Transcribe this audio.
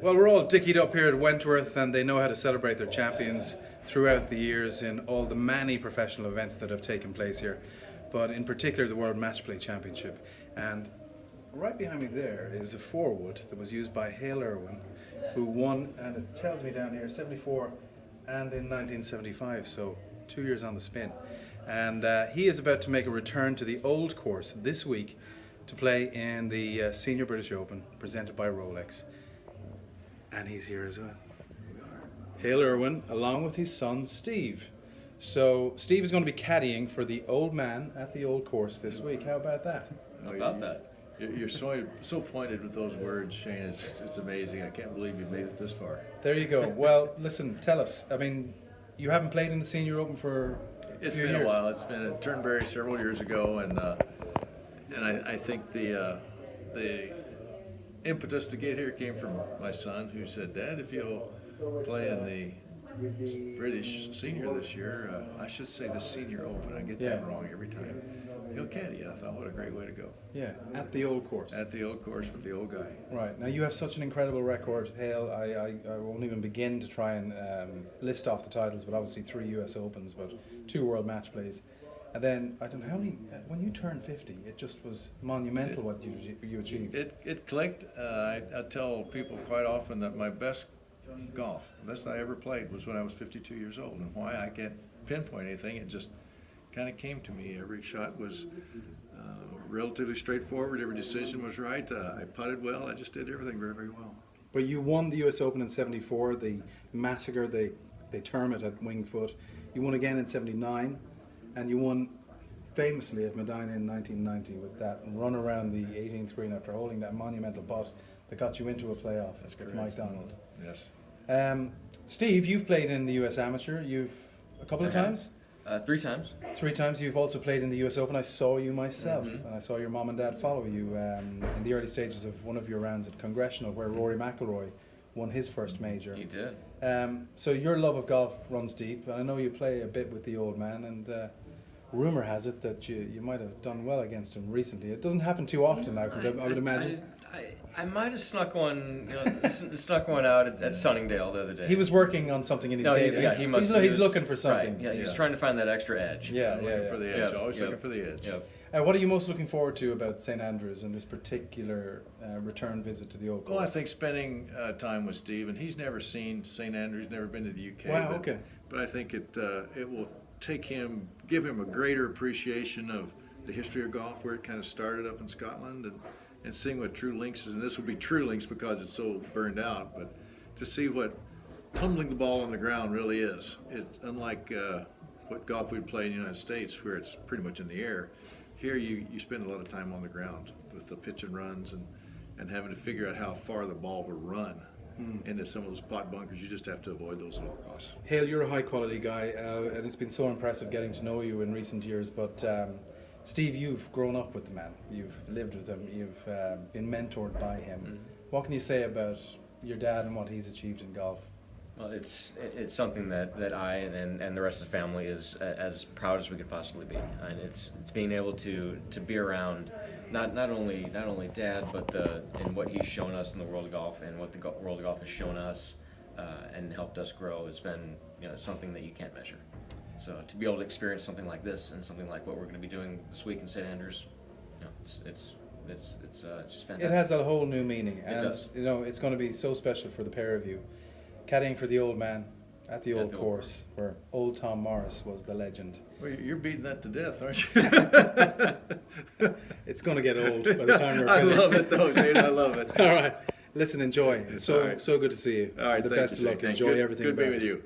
Well, we're all dickied up here at Wentworth, and they know how to celebrate their champions throughout the years in all the many professional events that have taken place here, but in particular the World Matchplay Championship. And right behind me there is a forward that was used by Hale Irwin, who won, and it tells me down here, 74 and in 1975, so 2 years on the spin. And he is about to make a return to the old course this week to play in the Senior British Open presented by ROLEX. And he's here as well. Hale Irwin, along with his son Steve. So Steve is going to be caddying for the old man at the old course this week. How about that? How about that? You're so pointed with those words, Shane. It's amazing. I can't believe you've made it this far. There you go. Well, listen, tell us. I mean, you haven't played in the Senior Open for a few years. It's been a while. It's been at Turnberry several years ago, and I think the impetus to get here came from my son, who said, "Dad, if you'll play in the British Senior this year, I should say the Senior Open. I get that wrong every time. He'll caddy." I thought, what a great way to go. Yeah, at the old course. At the old course with the old guy. Right. Now you have such an incredible record, Hale. I won't even begin to try and list off the titles, but obviously 3 US Opens, but 2 World Match Plays. And then, I don't know how many, when you turned 50, it just was monumental what you achieved. It clicked. I tell people quite often that my best golf, the best I ever played, was when I was 52 years old. And why, I can't pinpoint anything. It just kind of came to me. Every shot was relatively straightforward. Every decision was right. I putted well. I just did everything very, very well. But you won the US Open in 74, the massacre, they term it at Wingfoot. You won again in 79. And you won famously at Medina in 1990 with that run around the 18th green after holding that monumental putt that got you into a playoff with Mike Donald. Yes. Steve, you've played in the US Amateur. You've a couple of times? 3 times. 3 times. You've also played in the US Open. I saw you myself, and I saw your mom and dad follow you in the early stages of one of your rounds at Congressional, where Rory McIlroy won his first major. He did. So your love of golf runs deep, and I know you play a bit with the old man, and rumour has it that you might have done well against him recently. It doesn't happen too often now, I would imagine. I might have snuck one, snuck one out at Sunningdale the other day. He was working on something in his day. He's looking for something. Right, yeah, he was trying to find that extra edge. Looking for the edge. Always looking for the edge. Yep. What are you most looking forward to about St Andrews and this particular return visit to the old course? Well, I think spending time with Steve, and he's never seen St Andrews, never been to the UK. Wow, okay. But I think it will give him a greater appreciation of the history of golf, where it kind of started up in Scotland, and seeing what true links is. And this will be true links because it's so burned out, but to see what tumbling the ball on the ground really is. It's unlike what golf we'd play in the United States, where it's pretty much in the air. Here you spend a lot of time on the ground with the pitch and runs and having to figure out how far the ball will run into some of those pot bunkers. You just have to avoid those at all costs. Hale, you're a high quality guy, and it's been so impressive getting to know you in recent years, but Steve, you've grown up with the man, you've lived with him, you've been mentored by him. What can you say about your dad and what he's achieved in golf? Well, it's something that I and the rest of the family is as proud as we could possibly be, and it's being able to be around not only Dad, but and what he's shown us in the world of golf, and what the world of golf has shown us and helped us grow has been something that you can't measure. So to be able to experience something like this and something like what we're going to be doing this week in St Andrews, it's just fantastic. It has a whole new meaning, and it does. It's going to be so special for the pair of you. Caddying for the old man at the old course, where old Tom Morris was the legend. Well, you're beating that to death, aren't you? It's going to get old by the time we're finished. I love it, though, Shane. I love it. All right. Listen, enjoy. It's so good to see you. All right, the best of luck. Enjoy everything. Good being with you.